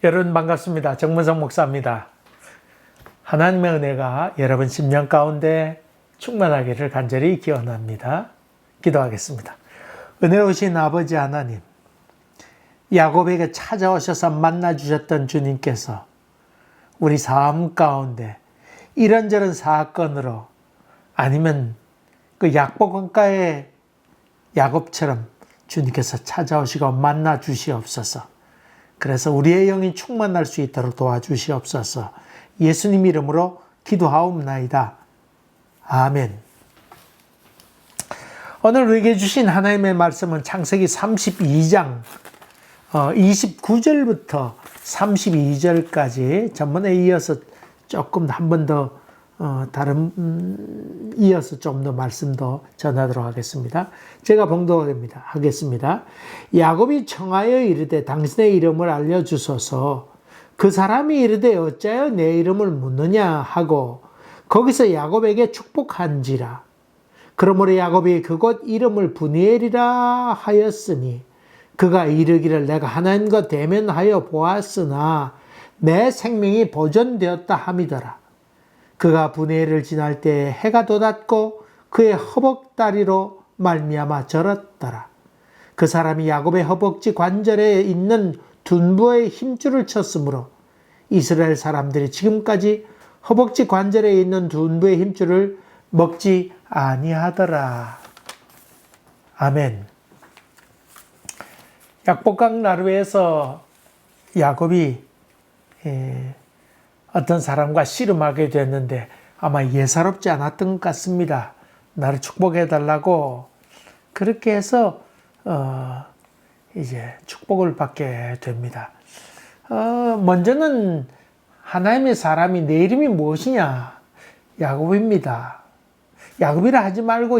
여러분 반갑습니다. 정문성 목사입니다. 하나님의 은혜가 여러분 심령 가운데 충만하기를 간절히 기원합니다. 기도하겠습니다. 은혜로우신 아버지 하나님, 야곱에게 찾아오셔서 만나주셨던 주님께서 우리 삶 가운데 이런저런 사건으로 아니면 그 약복강가의 야곱처럼 주님께서 찾아오시고 만나 주시옵소서. 그래서 우리의 영이 충만할 수 있도록 도와주시옵소서. 예수님 이름으로 기도하옵나이다. 아멘. 오늘 우리에게 주신 하나님의 말씀은 창세기 32장 29절부터 32절까지 전번에 이어서 조금 한 번 더 이어서 좀 더 말씀 더 전하도록 하겠습니다. 제가 봉독하겠습니다. 야곱이 청하여 이르되 당신의 이름을 알려주소서. 그 사람이 이르되 어찌하여 내 이름을 묻느냐 하고 거기서 야곱에게 축복한지라. 그러므로 야곱이 그곳 이름을 브니엘이라 하였으니 그가 이르기를 내가 하나님과 대면하여 보았으나 내 생명이 보존되었다 함이더라. 그가 브니엘을 지날 때 해가 돋았고 그의 허벅다리로 말미암아 절었더라. 그 사람이 야곱의 허벅지 관절에 있는 둔부의 힘줄을 쳤으므로 이스라엘 사람들이 지금까지 허벅지 관절에 있는 둔부의 힘줄을 먹지 아니하더라. 아멘. 약복강 나루에서 야곱이 어떤 사람과 씨름하게 됐는데 아마 예사롭지 않았던 것 같습니다. 나를 축복해 달라고 그렇게 해서 이제 축복을 받게 됩니다. 먼저는 하나님의 사람이 내 이름이 무엇이냐? 야곱입니다. 야곱이라 하지 말고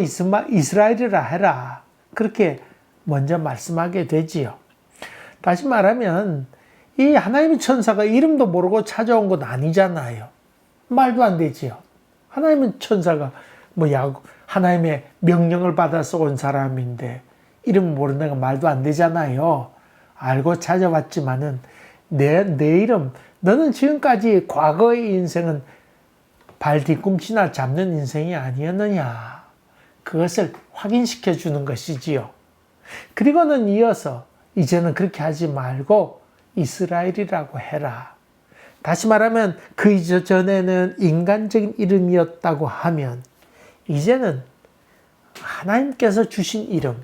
이스라엘이라 해라. 그렇게 먼저 말씀하게 되지요. 다시 말하면 이 하나님의 천사가 이름도 모르고 찾아온 건 아니잖아요. 말도 안 되지요. 하나님의 천사가 하나님의 명령을 받아서 온 사람인데 이름 모르는 건 말도 안 되잖아요. 알고 찾아왔지만은 내 이름, 너는 지금까지 과거의 인생은 발 뒤꿈치나 잡는 인생이 아니었느냐. 그것을 확인시켜 주는 것이지요. 그리고는 이어서 이제는 그렇게 하지 말고 이스라엘이라고 해라. 다시 말하면 그 이전에는 인간적인 이름이었다고 하면 이제는 하나님께서 주신 이름,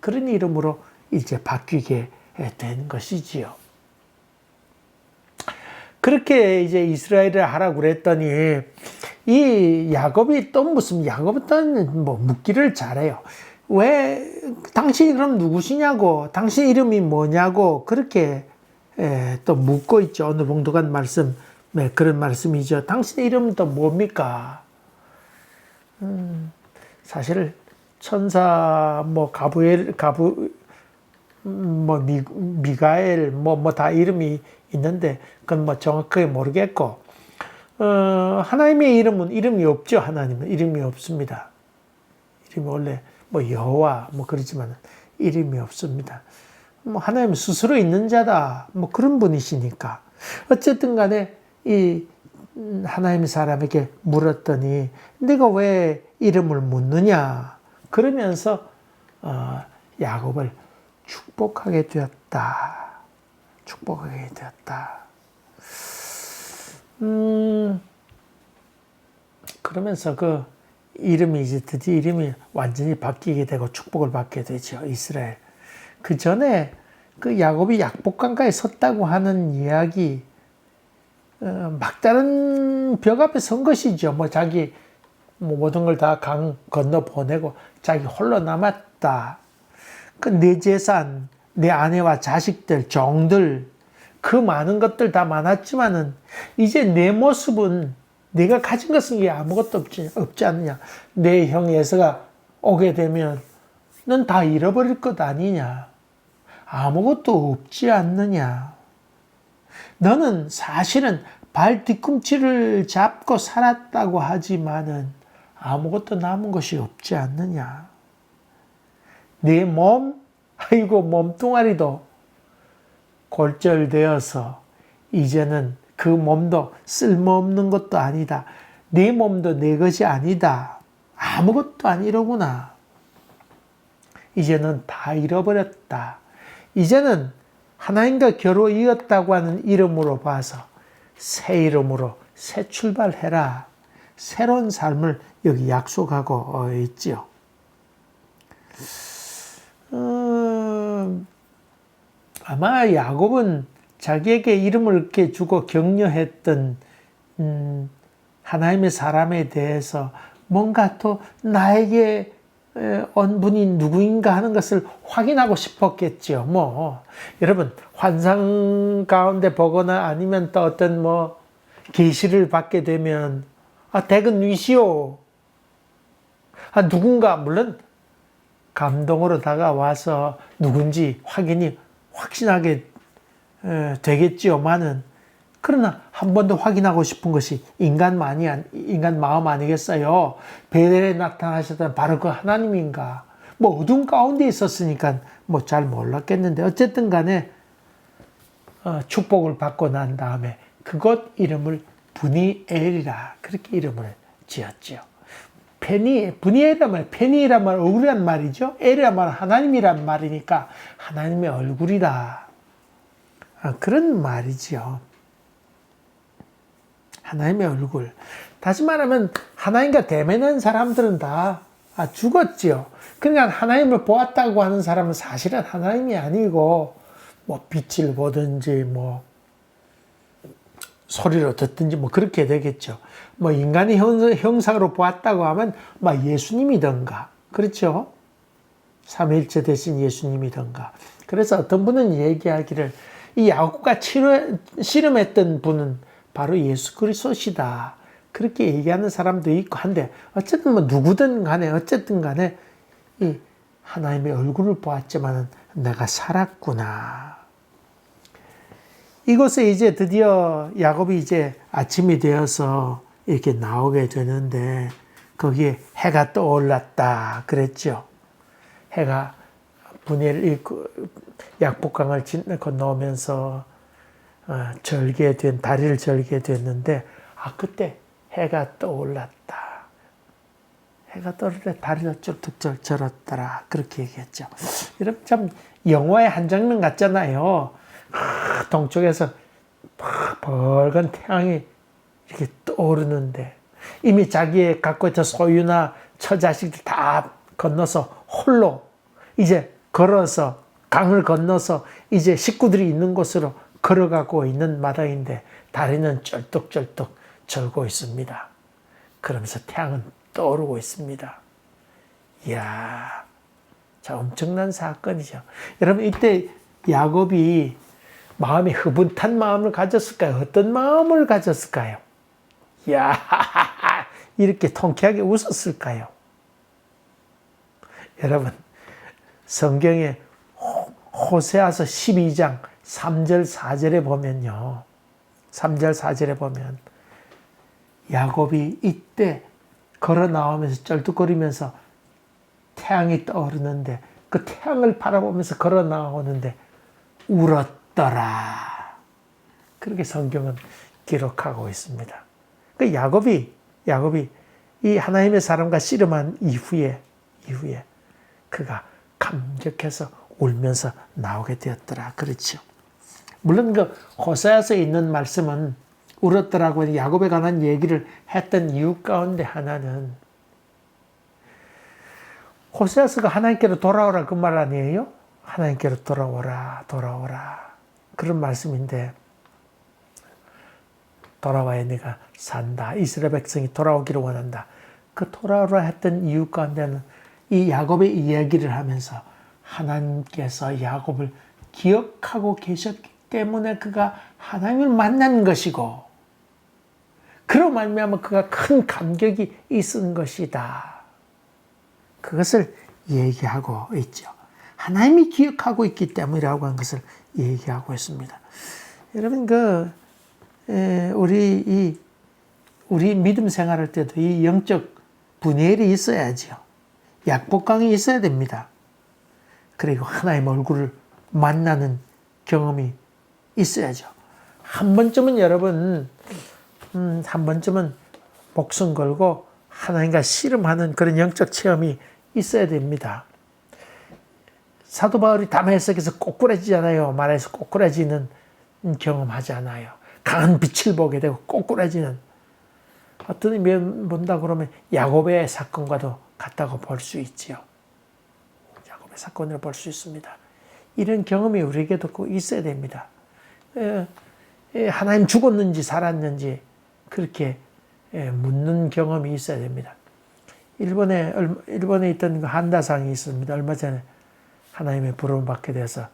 그런 이름으로 이제 바뀌게 된 것이지요. 그렇게 이제 이스라엘을 하라고 그랬더니 이 야곱이 또 무슨 야곱은 또 묻기를 잘해요. 왜 당신 이름 누구시냐고, 당신 이름이 뭐냐고 그렇게 또 묻고 있죠. 오늘 봉독한 말씀, 그런 말씀이죠. 당신의 이름은 또 뭡니까? 사실 천사 미가엘 다 이름이 있는데 그건 정확하게 모르겠고 하나님의 이름이 없죠. 하나님은 이름이 없습니다. 이름이 원래 여호와 그렇지만 이름이 없습니다. 하나님 스스로 있는 자다. 그런 분이시니까. 어쨌든 간에 이 하나님의 사람에게 물었더니 내가 왜 이름을 묻느냐. 그러면서 야곱을 축복하게 되었다. 축복하게 되었다. 그러면서 그 이름이 이제 드디어 이름이 완전히 바뀌게 되고 축복을 받게 되죠. 이스라엘. 그 전에 그 야곱이 약복강가에 섰다고 하는 이야기, 막다른 벽 앞에 선 것이죠. 자기 모든 걸 다 강 건너 보내고 자기 홀로 남았다. 그 내 재산, 내 아내와 자식들, 종들, 그 많은 것들 다 많았지만은 이제 내 모습은 내가 가진 것은 아무것도 없지 않느냐. 내 형 에서가 오게 되면 넌 다 잃어버릴 것 아니냐. 아무것도 없지 않느냐. 너는 사실은 발 뒤꿈치를 잡고 살았다고 하지만은 아무것도 남은 것이 없지 않느냐. 내 몸, 몸뚱아리도 골절되어서 이제는 그 몸도 쓸모없는 것도 아니다. 내 몸도 내 것이 아니다. 아무것도 아니로구나. 이제는 다 잃어버렸다. 이제는 하나님과 겨루 이었다고 하는 이름으로 봐서 새 이름으로 새 출발해라. 새로운 삶을 여기 약속하고 있지요. 아마 야곱은 자기에게 이름을 이렇게 주고 격려했던 하나님의 사람에 대해서 뭔가 또 나에게 온 분이 누구인가 하는 것을 확인하고 싶었겠죠. 여러분 환상 가운데 보거나 아니면 또 어떤 계시를 받게 되면 대근 위시오. 누군가 물론 감동으로 다가와서 누군지 확인이 확신하게 되겠지요만은 그러나 한 번 더 확인하고 싶은 것이 인간 마음 아니겠어요? 베델에 나타나셨던 바로 그 하나님인가? 어두운 가운데 있었으니까 잘 몰랐겠는데 어쨌든 간에 축복을 받고 난 다음에 그곳 이름을 브니엘이라 그렇게 이름을 지었지요. 브니엘이란 말, 페니란 말 얼굴이란 말이죠. 엘이란 말은 하나님이란 말이니까 하나님의 얼굴이다. 그런 말이죠. 하나님의 얼굴. 다시 말하면 하나님과 대면한 사람들은 다 죽었지요. 그러니까 하나님을 보았다고 하는 사람은 사실은 하나님이 아니고 빛을 보든지 소리로 듣든지 그렇게 되겠죠. 인간의 형상으로 보았다고 하면 예수님이던가 그렇죠. 삼위일체 대신 예수님이던가. 그래서 어떤 분은 얘기하기를 이 야곱과 씨름했던 분은 바로 예수 그리스도시다. 그렇게 얘기하는 사람도 있고 한데 어쨌든 누구든 간에 어쨌든 간에 이 하나님의 얼굴을 보았지만 내가 살았구나. 이곳에 이제 드디어 야곱이 이제 아침이 되어서 이렇게 나오게 되는데 거기에 해가 떠올랐다 그랬죠. 해가 약복강을 건너오면서 다리를 절게 됐는데 그때 해가 떠올랐다. 해가 떠오를 때 다리를 쭉 절었더라. 그렇게 얘기했죠. 여러분 참 영화의 한 장면 같잖아요. 동쪽에서 벌건 태양이 이렇게 떠오르는데 이미 자기의 갖고 있던 소유나 처자식들 다 건너서 홀로 이제 걸어서 강을 건너서 이제 식구들이 있는 곳으로 걸어가고 있는 마당인데 다리는 쩔뚝쩔뚝 절고 있습니다. 그러면서 태양은 떠오르고 있습니다. 이야, 자, 엄청난 사건이죠. 여러분 이때 야곱이 마음이 흐뭇한 마음을 가졌을까요? 어떤 마음을 가졌을까요? 이야, 이렇게 통쾌하게 웃었을까요? 여러분, 성경에 호세아서 12장 3절 4절에 보면요. 3절 4절에 보면 야곱이 이때 걸어 나오면서 쩔뚝거리면서 태양이 떠오르는데 그 태양을 바라보면서 걸어 나오는데 울었더라. 그렇게 성경은 기록하고 있습니다. 그 야곱이 이 하나님의 사람과 씨름한 이후에 그가 감격해서 울면서 나오게 되었더라. 그렇죠. 물론 그 호세아서에 있는 말씀은 울었더라고 야곱에 관한 얘기를 했던 이유 가운데 하나는 호세아서가 하나님께로 돌아오라 그 말 아니에요? 하나님께로 돌아오라. 그런 말씀인데 돌아와야 네가 산다. 이스라엘 백성이 돌아오기를 원한다. 그 돌아오라 했던 이유 가운데는 이 야곱의 이야기를 하면서 하나님께서 야곱을 기억하고 계셨기 때문에 그가 하나님을 만난 것이고 그로 말미암아 그가 큰 감격이 있은 것이다. 그것을 얘기하고 있죠. 하나님이 기억하고 있기 때문이라고 하는 것을 얘기하고 있습니다. 여러분 우리 믿음 생활할 때도 이 영적 분열이 있어야죠. 약복강이 있어야 됩니다. 그리고 하나님의 얼굴을 만나는 경험이 있어야죠. 한 번쯤은 여러분, 한 번쯤은 목숨 걸고 하나님과 씨름하는 그런 영적 체험이 있어야 됩니다. 사도 바울이 담에색에서 꼬꾸라지잖아요. 말에서 꼬꾸라지는 경험하지 않아요. 강한 빛을 보게 되고 꼬꾸라지는. 어떤 의미에 본다 그러면 야곱의 사건과도 같다고 볼 수 있지요. 야곱의 사건으로 볼 수 있습니다. 이런 경험이 우리에게도 꼭 있어야 됩니다. 하나님 죽었는지 살았는지 그렇게 묻는 경험이 있어야 됩니다. 일본에 있던 한다상이 있습니다. 얼마 전에 하나님의 부름을 받게 돼서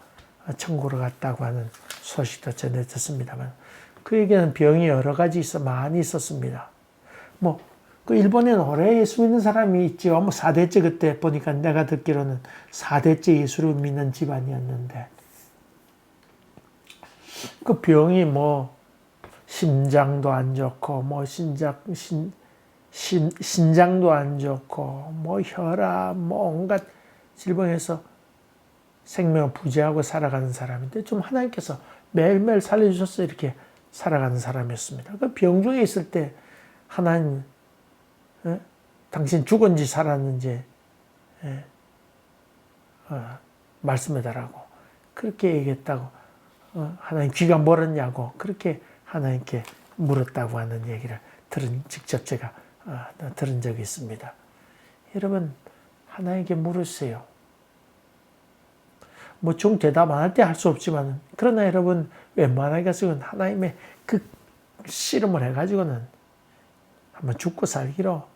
천국으로 갔다고 하는 소식도 전해 듣습니다만, 그에게는 병이 여러 가지 많이 있었습니다. 그 일본에는 오래 예수 믿는 사람이 있죠. 4대째 그때 보니까 내가 듣기로는 4대째 예수를 믿는 집안이었는데, 그 병이 심장도 안 좋고, 신장도 안 좋고, 혈압, 온갖 질병에서 생명을 부재하고 살아가는 사람인데, 좀 하나님께서 매일매일 살려주셔서 이렇게 살아가는 사람이었습니다. 그 병중에 있을 때 하나님, 당신 죽은지 살았는지 말씀해달라고 그렇게 얘기했다고, 하나님 귀가 멀었냐고 그렇게 하나님께 물었다고 하는 얘기를 직접 제가 들은 적이 있습니다. 여러분, 하나님께 물으세요. 좀 대답 안 할 때 할 수 없지만, 그러나 여러분, 웬만하게 가지고는 하나님의 그 씨름을 해가지고는 한번 죽고 살기로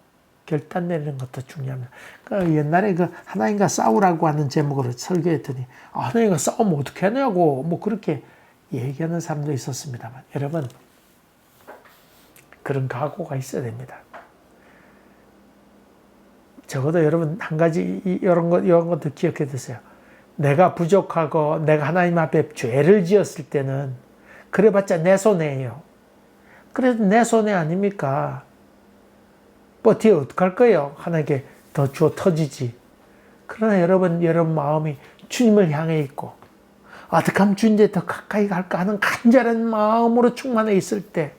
결단 내리는 것도 중요합니다. 그러니까 옛날에 하나님과 싸우라고 하는 제목으로 설교했더니, 하나님과 싸우면 어떻게 하냐고 그렇게 얘기하는 사람도 있었습니다만, 여러분, 그런 각오가 있어야 됩니다. 적어도 여러분 한 가지 이런 것도 기억해 두세요. 내가 부족하고 내가 하나님 앞에 죄를 지었을 때는 그래봤자 내 손해예요. 그래도 내 손해 아닙니까? 뒤에 어떡할 거예요? 하나님께 더 주어 터지지. 그러나 여러분 마음이 주님을 향해 있고, 어떻게 하면 주님께 더 가까이 갈까 하는 간절한 마음으로 충만해 있을 때,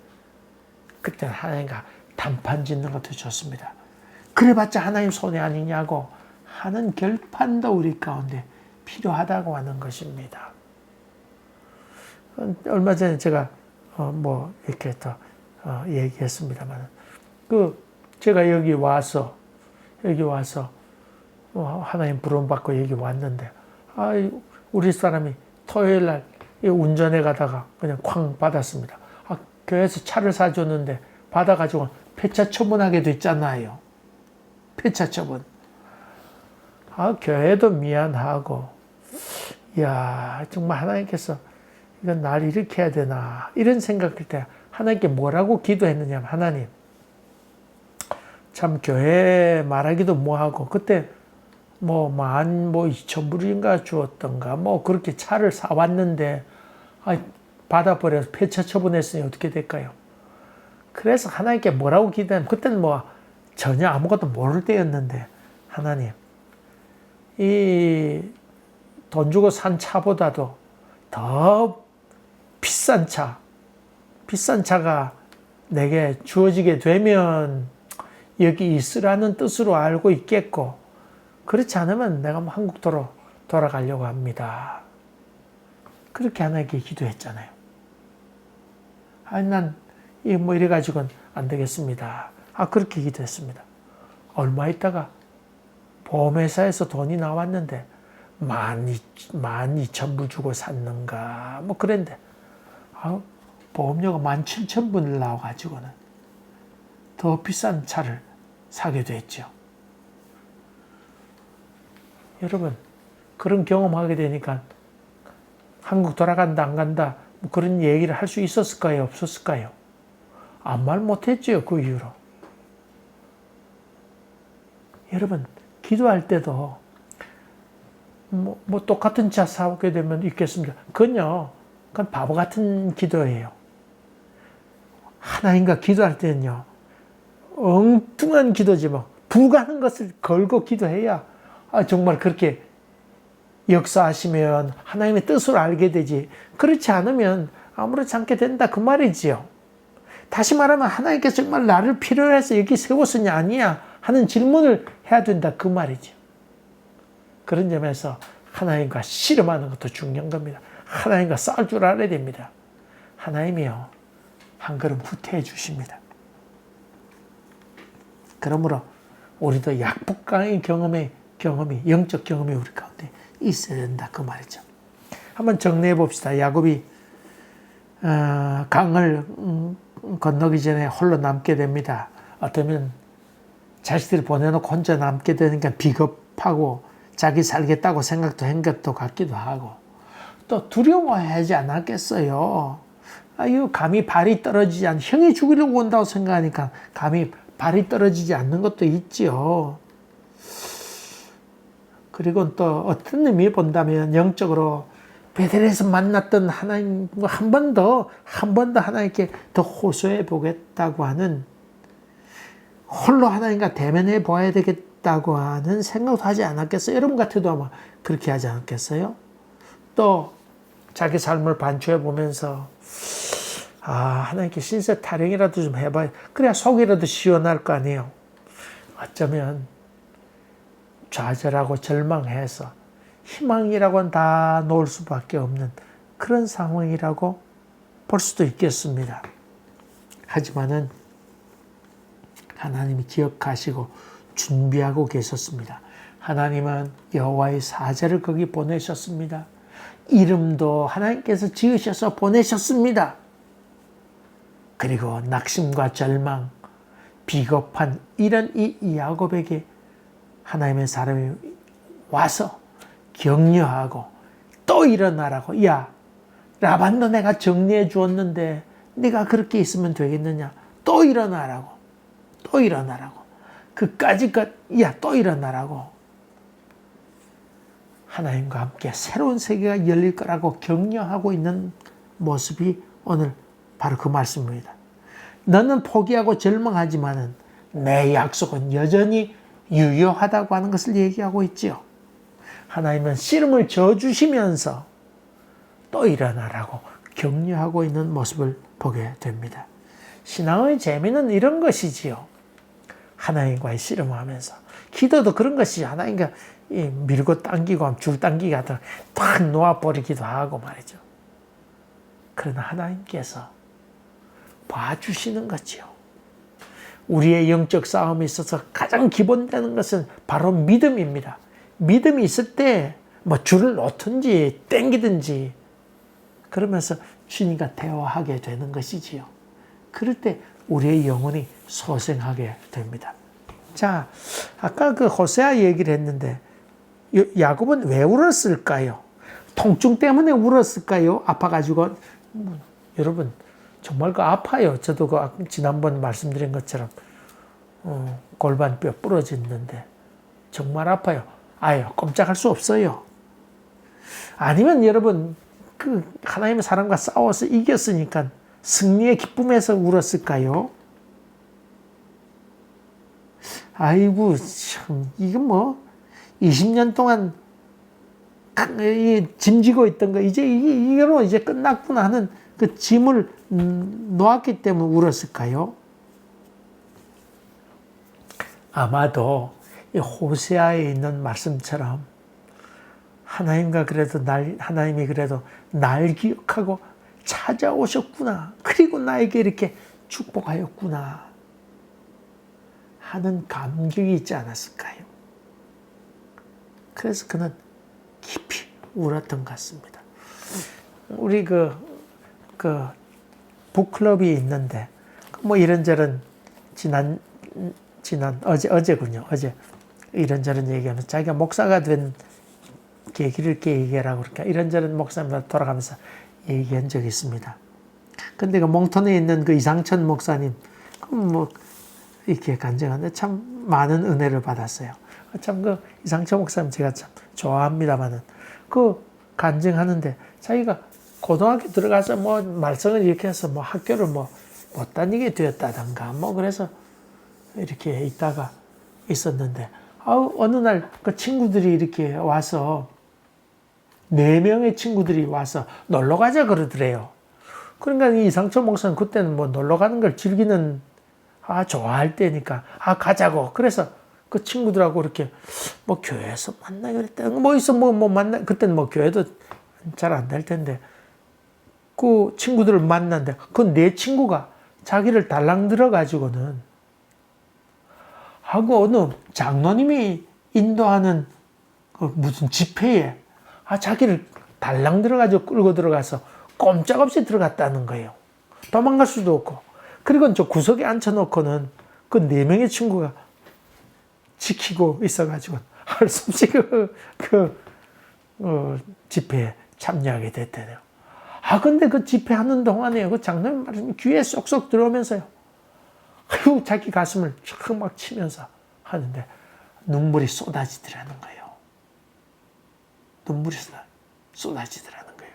그때는 하나님과 단판 짓는 것도 좋습니다. 그래봤자 하나님 손해 아니냐고 하는 결판도 우리 가운데 필요하다고 하는 것입니다. 얼마 전에 제가 이렇게 또 얘기했습니다만, 제가 여기 와서 하나님 부름 받고 여기 왔는데, 우리 사람이 토요일 날 운전해 가다가 그냥 쾅 받았습니다. 교회에서 차를 사줬는데 받아가지고 폐차 처분하게 됐잖아요. 폐차 처분. 교회도 미안하고, 정말 하나님께서 이건 날 이렇게 해야 되나, 이런 생각할 때 하나님께 뭐라고 기도했느냐면, 하나님, 참 교회 말하기도 뭐하고, 그때 12,000불인가 주었던가, 그렇게 차를 사왔는데, 받아버려서 폐차 처분했으니 어떻게 될까요? 그래서 하나님께 뭐라고 기도하면, 그때는 전혀 아무것도 모를 때였는데, 하나님, 이 돈 주고 산 차보다도 더 비싼 차가 내게 주어지게 되면 여기 있으라는 뜻으로 알고 있겠고, 그렇지 않으면 내가 한국도로 돌아가려고 합니다. 그렇게 하나님께 기도했잖아요. 난 이래가지고는 안 되겠습니다. 그렇게 기도했습니다. 얼마 있다가 보험회사에서 돈이 나왔는데 12,000불 주고 샀는가 그랬는데, 보험료가 17,000불 나와가지고는 더 비싼 차를 사게 됐죠. 여러분, 그런 경험하게 되니까 한국 돌아간다 안 간다 그런 얘기를 할 수 있었을까요? 없었을까요? 아무 말 못했죠. 그 이후로. 여러분, 기도할 때도 똑같은 차 사오게 되면 있겠습니다. 그건 바보 같은 기도예요. 하나님과 기도할 때는요, 엉뚱한 기도지 불가능한 것을 걸고 기도해야 정말 그렇게 역사하시면 하나님의 뜻을 알게 되지. 그렇지 않으면 아무렇지 않게 된다 그 말이지요. 다시 말하면 하나님께서 정말 나를 필요로 해서 여기 세웠으냐 아니야 하는 질문을 해야 된다 그 말이죠. 그런 점에서 하나님과 씨름하는 것도 중요한 겁니다. 하나님과 싸울 줄 알아야 됩니다. 하나님이요 한 걸음 후퇴해 주십니다. 그러므로 우리도 약복강의 경험이 영적 경험이 우리 가운데 있어야 된다 그 말이죠. 한번 정리해 봅시다. 야곱이 강을 건너기 전에 홀로 남게 됩니다. 어쩌면 자식들을 보내놓고 혼자 남게 되니까 비겁하고 자기 살겠다고 생각도 한 것도 같기도 하고 또 두려워하지 않았겠어요. 아유 감히 발이 떨어지지 않 형이 죽이려고 온다고 생각하니까 감히 발이 떨어지지 않는 것도 있지요. 그리고 또 어떤 의미 본다면 영적으로 베델에서 만났던 하나님과 한 번 더 하나님께 더 호소해 보겠다고 하는 홀로 하나님과 대면해 보아야 되겠다고 하는 생각도 하지 않았겠어요? 여러분 같아도 아마 그렇게 하지 않겠어요? 또 자기 삶을 반추해 보면서 하나님께 신세 타령이라도 좀 해봐야 그래야 속이라도 시원할 거 아니에요. 어쩌면 좌절하고 절망해서 희망이라고는 다 놓을 수밖에 없는 그런 상황이라고 볼 수도 있겠습니다. 하지만은 하나님이 기억하시고 준비하고 계셨습니다. 하나님은 여호와의 사자를 거기 보내셨습니다. 이름도 하나님께서 지으셔서 보내셨습니다. 그리고 낙심과 절망, 비겁한 이런 이 야곱에게 하나님의 사람이 와서 격려하고 또 일어나라고. 야, 라반도 내가 정리해 주었는데 네가 그렇게 있으면 되겠느냐. 또 일어나라고. 또 일어나라고. 그까짓 야, 또 일어나라고. 하나님과 함께 새로운 세계가 열릴 거라고 격려하고 있는 모습이 오늘 바로 그 말씀입니다. 너는 포기하고 절망하지만은 내 약속은 여전히 유효하다고 하는 것을 얘기하고 있지요. 하나님은 씨름을 져주시면서 또 일어나라고 격려하고 있는 모습을 보게 됩니다. 신앙의 재미는 이런 것이지요. 하나님과의 씨름하면서 기도도 그런 것이죠. 하나님과 밀고 당기고 줄 당기기 하다가 탁 놓아버리기도 하고 말이죠. 그러나 하나님께서 봐주시는 거지요. 우리의 영적 싸움에 있어서 가장 기본되는 것은 바로 믿음입니다. 믿음이 있을 때 뭐 줄을 놓든지 땡기든지 그러면서 주님과 대화하게 되는 것이지요. 그럴 때 우리의 영혼이 소생하게 됩니다. 자, 아까 그 호세아 얘기를 했는데 야곱은 왜 울었을까요? 통증 때문에 울었을까요? 아파가지고 여러분 정말 아파요. 저도 지난번 말씀드린 것처럼 골반뼈 부러졌는데 정말 아파요. 아유 꼼짝할 수 없어요. 아니면 여러분 하나님의 사람과 싸워서 이겼으니까 승리의 기쁨에서 울었을까요? 아이고 참 이거 20년 동안 짐지고 있던 거 이거로 이제 끝났구나 하는 그 짐을 놓았기 때문에 울었을까요? 아마도 이 호세아에 있는 말씀처럼 하나님이 그래도 날 기억하고 찾아오셨구나. 그리고 나에게 이렇게 축복하였구나 하는 감격이 있지 않았을까요? 그래서 그는 깊이 울었던 것 같습니다. 우리 북클럽이 있는데 이런저런 어제군요. 어제 이런저런 얘기하면 자기가 목사가 된 계기를 이렇게 얘기하라고 그러니까 이런저런 목사님들 돌아가면서 얘기한 적이 있습니다. 근데 그 몽톤에 있는 그 이상천 목사님 이렇게 간증하는데 참 많은 은혜를 받았어요. 참 이상천 목사님 제가 참 좋아합니다만은 간증하는데 자기가 고등학교 들어가서 말썽을 이렇게 해서 학교를 못 다니게 되었다던가 그래서 이렇게 있다가 있었는데 어느 날 그 친구들이 이렇게 와서 4명의 친구들이 와서 놀러 가자 그러더래요. 그러니까 이 이상철 목사는 그때는 뭐 놀러 가는 걸 즐기는, 좋아할 때니까, 가자고. 그래서 그 친구들하고 이렇게 뭐 교회에서 만나기로 했다. 뭐 있어, 뭐 만나, 그때는 뭐 교회도 잘 안 될 텐데. 그 친구들을 만났는데, 그 내 친구가 자기를 달랑 들어가지고는, 하고 어느 장로님이 인도하는 그 무슨 집회에, 자기를 달랑 들어가지고 끌고 들어가서 꼼짝없이 들어갔다는 거예요. 도망갈 수도 없고. 그리고 저 구석에 앉혀놓고는 그 4명의 친구가 지키고 있어가지고 할 수 없이 집회에 참여하게 됐대요. 근데 그 집회하는 동안에 그 장로님 말씀이 귀에 쏙쏙 들어오면서요. 아유, 자기 가슴을 촥 막 치면서 하는데 눈물이 쏟아지더라는 거예요. 눈물이 쏟아지더라는 거예요.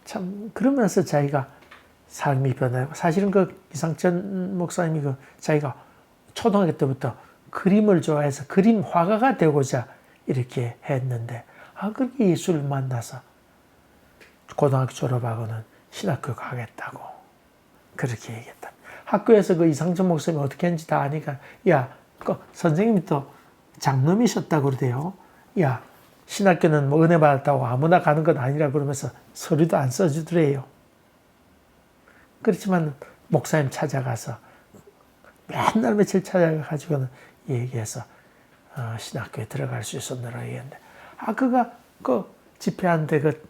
참, 그러면서 자기가 삶이 변하고, 사실은 그 이상천 목사님이 자기가 초등학교 때부터 그림을 좋아해서 그림 화가가 되고자 이렇게 했는데, 그렇게 예수를 만나서 고등학교 졸업하고는 신학교 가겠다고 그렇게 얘기했다. 학교에서 그 이상천 목사님이 어떻게 했는지 다 아니까, 그 선생님이 또 장놈이셨다고 그러대요. 신학교는 뭐 은혜 받았다고 아무나 가는 건 아니라 그러면서 서류도 안 써주더래요. 그렇지만 목사님 찾아가서 맨날 며칠 찾아가가지고는 얘기해서 신학교에 들어갈 수 있었느라 얘기했는데, 그가 그 집회한테 그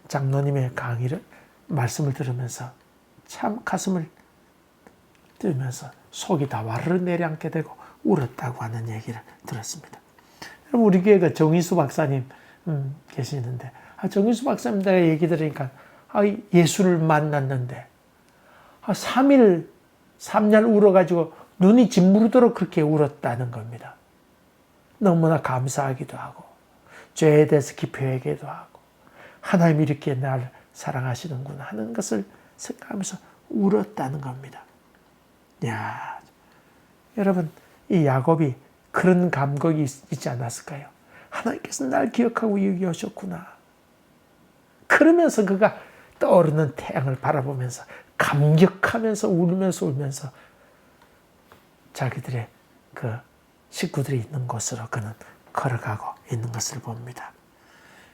장로님의 강의를, 말씀을 들으면서 참 가슴을 들으면서 속이 다 와르르 내려앉게 되고 울었다고 하는 얘기를 들었습니다. 여러분, 우리 교회 그 정희수 박사님 계시는데, 정희수 박사님 내가 얘기 들으니까 예수를 만났는데 3날 울어가지고 눈이 짓무르도록 그렇게 울었다는 겁니다. 너무나 감사하기도 하고 죄에 대해서 깊이 회개도 하고 하나님이 이렇게 나를 사랑하시는구나 하는 것을 생각하면서 울었다는 겁니다. 여러분, 이 야곱이 그런 감격이 있지 않았을까요? 하나님께서 날 기억하고 여기 오셨구나. 그러면서 그가 떠오르는 태양을 바라보면서 감격하면서 울면서 자기들의 그 식구들이 있는 곳으로 그는 걸어가고 있는 것을 봅니다.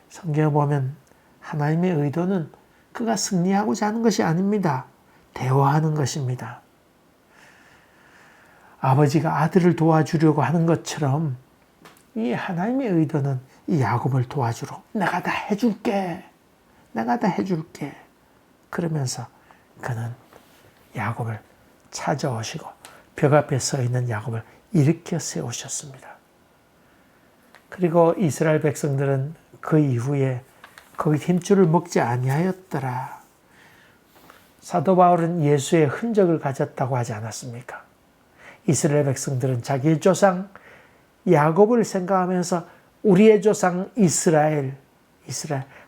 성경에 보면 하나님의 의도는 그가 승리하고자 하는 것이 아닙니다. 대화하는 것입니다. 아버지가 아들을 도와주려고 하는 것처럼 이 하나님의 의도는 이 야곱을 도와주러 내가 다 해줄게. 그러면서 그는 야곱을 찾아오시고 벽 앞에 서 있는 야곱을 일으켜 세우셨습니다. 그리고 이스라엘 백성들은 그 이후에 거기 힘줄을 먹지 아니하였더라. 사도 바울은 예수의 흔적을 가졌다고 하지 않았습니까? 이스라엘 백성들은 자기의 조상 야곱을 생각하면서 우리의 조상 이스라엘,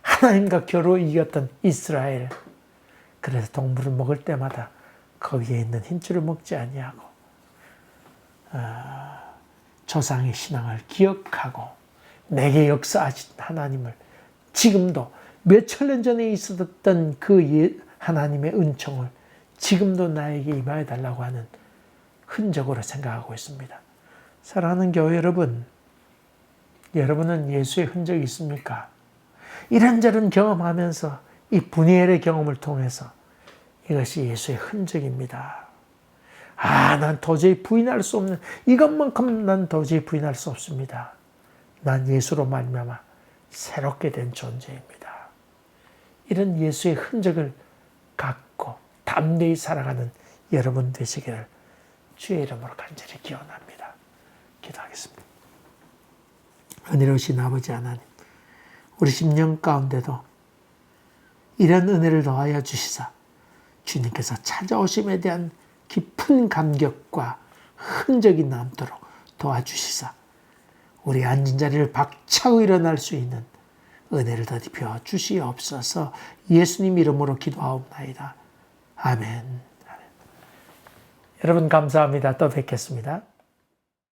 하나님과 겨루 이겼던 이스라엘. 그래서 동물을 먹을 때마다 거기에 있는 힘줄을 먹지 아니하고 조상의 신앙을 기억하고 내게 역사하신 하나님을 지금도 몇천 년 전에 있었던 그 하나님의 은총을 지금도 나에게 임하여 달라고 하는 흔적으로 생각하고 있습니다. 사랑하는 교회 여러분, 여러분은 예수의 흔적이 있습니까? 이런저런 경험하면서 이 분이엘의 경험을 통해서 이것이 예수의 흔적입니다. 난 도저히 부인할 수 없는, 이것만큼 난 도저히 부인할 수 없습니다. 난 예수로 말미암아 새롭게 된 존재입니다. 이런 예수의 흔적을 갖고 담대히 살아가는 여러분 되시기를 주의 이름으로 간절히 기원합니다. 기도하겠습니다. 은혜로우신 아버지 하나님, 우리 심령 가운데도 이런 은혜를 더하여 주시사 주님께서 찾아오심에 대한 깊은 감격과 흔적이 남도록 도와주시사 우리 앉은 자리를 박차고 일어날 수 있는 은혜를 더디펴 주시옵소서. 예수님 이름으로 기도하옵나이다. 아멘. 여러분 감사합니다. 또 뵙겠습니다.